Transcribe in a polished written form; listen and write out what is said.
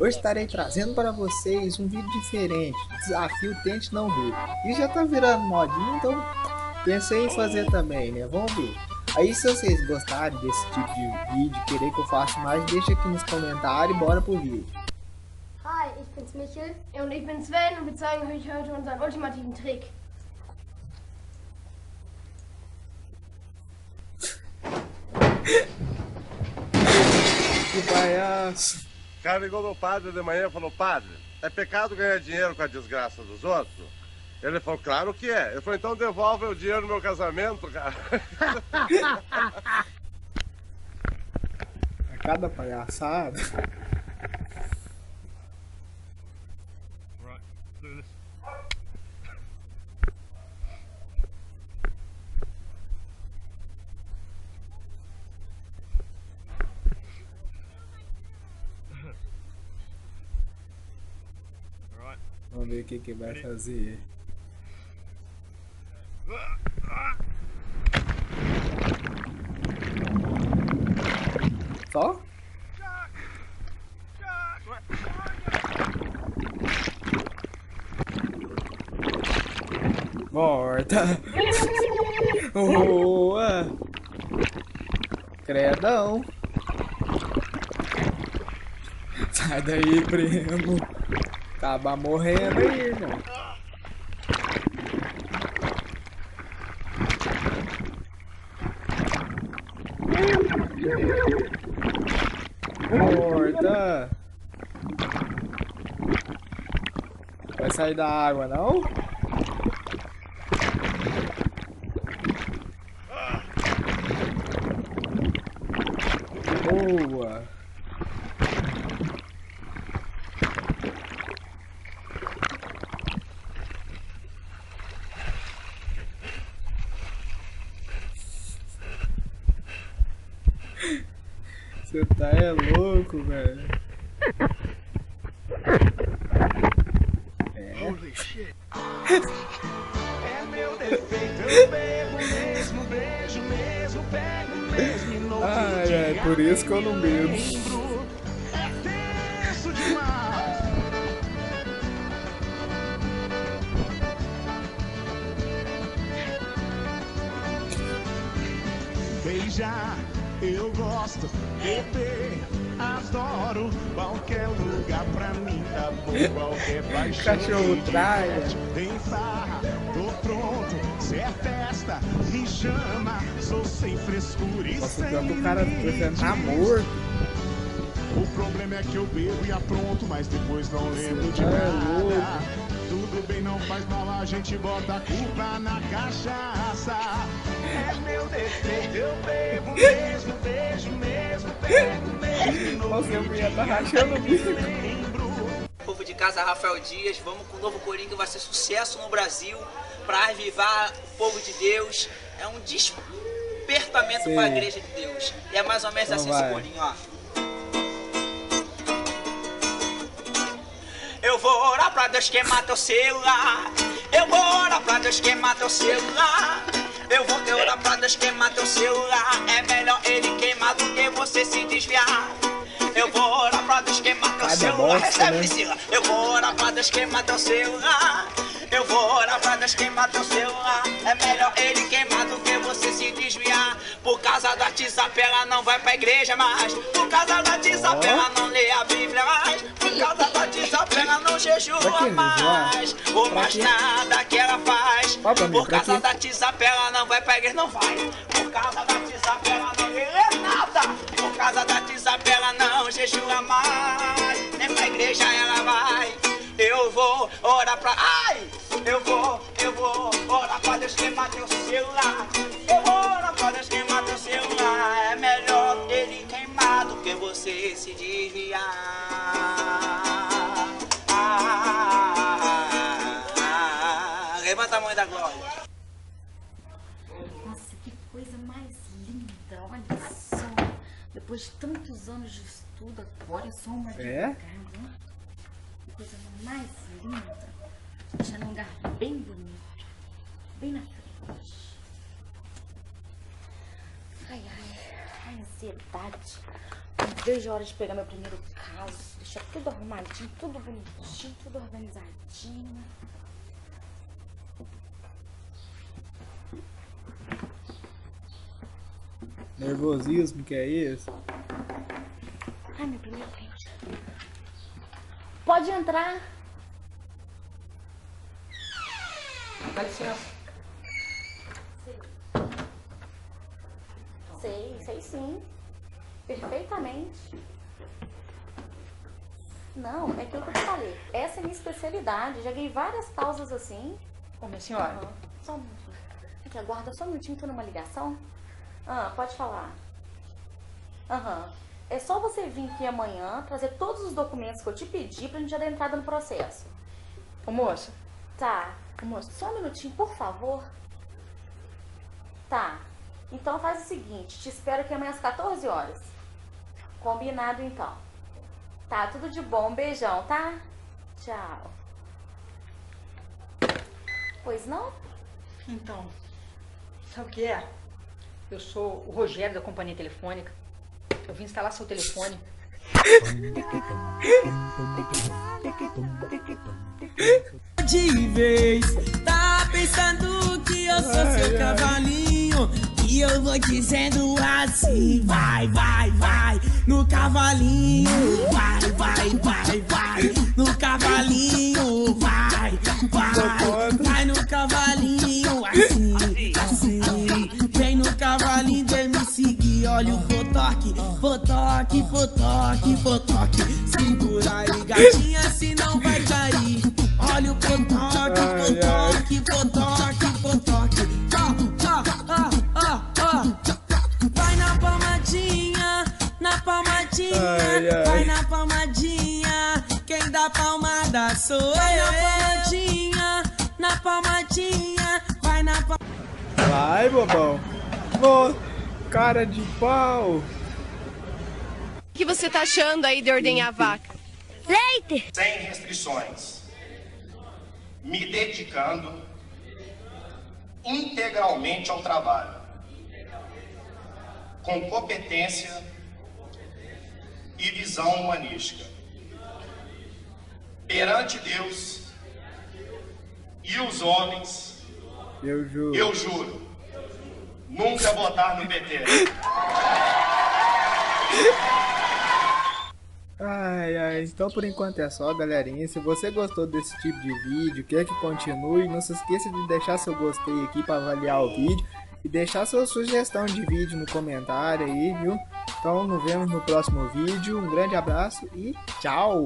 Hoje estarei trazendo para vocês um vídeo diferente, desafio Tente Não Rir. E já tá virando modinha, então pensei em fazer também, né? Vamos ver. Aí se vocês gostarem desse tipo de vídeo, querer que eu faça mais, deixa aqui nos comentários e bora pro vídeo. Hi, ich bin's Michel. Und ich bin Sven und wir zeigen euch heute unseren ultimativen Trick. Que palhaço. O cara ligou no padre de manhã e falou: Padre, é pecado ganhar dinheiro com a desgraça dos outros? Ele falou: Claro que é. Eu falei: Então devolve o dinheiro do meu casamento, cara. A cada palhaçada. Vamos ver o que vai fazer. Só? Morta. Boa. Credão. Sai daí, primo. Acaba morrendo aí, irmão. Morta. Vai sair da água, não? Boa. Você tá louco, velho. Holy shit. É meu defeito, eu bebo mesmo, beijo mesmo, pego mesmo e não Ai, por isso que eu não bebo. É tenso demais. Beijar, eu gosto, beber, adoro. Qualquer lugar pra mim tá bom, qualquer paixão. Cachorro traia. Tem farra, tô pronto, se é festa, me chama. Sou sem frescura e Nossa, sem pior que o cara tá morto. O problema é que eu bebo e apronto, mas depois não lembro de é nada. louco. Tudo bem, não faz mal, a gente bota a culpa na cachaça. É meu defeito, eu bebo mesmo, beijo mesmo, pego mesmo. Nossa, a mulher tá rachando o bico. Povo de casa, Rafael Dias, vamos com o novo corinho que vai ser sucesso no Brasil para revivar o povo de Deus. É um despertamento para a igreja de Deus. E é mais ou menos Então assim vai. esse corinho, ó. Eu vou orar pra Deus queimar teu celular. Eu vou orar pra Deus queimar teu celular. Eu vou orar pra Deus queimar teu celular. É melhor ele queimar do que você se desviar. Eu vou orar pra Deus queimar teu celular. Recebe, Priscila. Eu vou orar pra Deus queimar teu celular. Eu vou orar pra Deus queimar teu celular. É melhor ele queimar do que você se desviar. Por causa da WhatsApp ela não vai pra igreja mais. Por causa da WhatsApp ela não lê a Bíblia mais. Por causa da WhatsApp ela não jejua mais. Ou mais nada que ela faz. Por causa da WhatsApp ela não vai pra igreja, não vai. Por causa da WhatsApp ela não lê nada. Por causa da WhatsApp ela não jejua mais. Nem pra igreja ela vai. Eu vou orar pra... Ai! Eu vou orar pra Deus queimar teu celular. Eu vou orar pra Deus queimar teu celular. É melhor ele queimar do que você se desviar. Levanta a mão da glória. Nossa, que coisa mais linda, olha só. Depois de tantos anos de estudo, agora é só uma É? Que coisa mais linda. Deixa num lugar bem bonito, bem na frente. Ai, ai, ai, ansiedade. Não vejo a hora de pegar meu primeiro caso, deixar tudo arrumadinho, tudo bonitinho, tudo organizadinho. Nervosismo, que é isso? Ai, meu primeiro cliente. Pode entrar. Dá licença. Sei sim. Perfeitamente. Não, é aquilo que eu te falei. Essa é a minha especialidade. Já ganhei várias causas assim. Ô, minha senhora. Aham. Só um minutinho. Aqui, aguarda só um minutinho, tô numa ligação. Pode falar. É só você vir aqui amanhã, trazer todos os documentos que eu te pedi pra gente já dar entrada no processo. Ô, moça. Tá. Moço, só um minutinho, por favor. Tá. Então faz o seguinte, te espero aqui amanhã às 14 horas. Combinado então. Tá, tudo de bom. Um beijão, tá? Tchau. Pois não? Então, sabe o que é? Eu sou o Rogério da companhia telefônica. Eu vim instalar seu telefone. De vez, tá pensando que eu sou seu cavalinho. E eu vou dizendo assim, vai, vai, vai, no cavalinho, vai, vai, vai, vai, no cavalinho, vai, vai, vai no cavalinho, assim, assim, vem no cavalinho, vem me seguir, olha o potoque, potoque, potoque, potoque, segura aí gatinha, senão vai cair, olha o potoque, potoque, potoque, potoque, vai na palmadinha, vai na palmadinha, quem dá palmada sou eu. Na palmadinha, vai na palmadinha. Vai, bobão. Ô, cara de pau. O que você tá achando aí de ordenhar a vaca? Leite! Sem restrições, me dedicando integralmente ao trabalho, com competência e visão humanística, perante Deus e os homens, eu juro, nunca votar no PT. Ai, então por enquanto é só, galerinha. Se você gostou desse tipo de vídeo, quer que continue, não se esqueça de deixar seu gostei aqui para avaliar o vídeo e deixar sua sugestão de vídeo no comentário aí, viu? Então nos vemos no próximo vídeo, um grande abraço e tchau!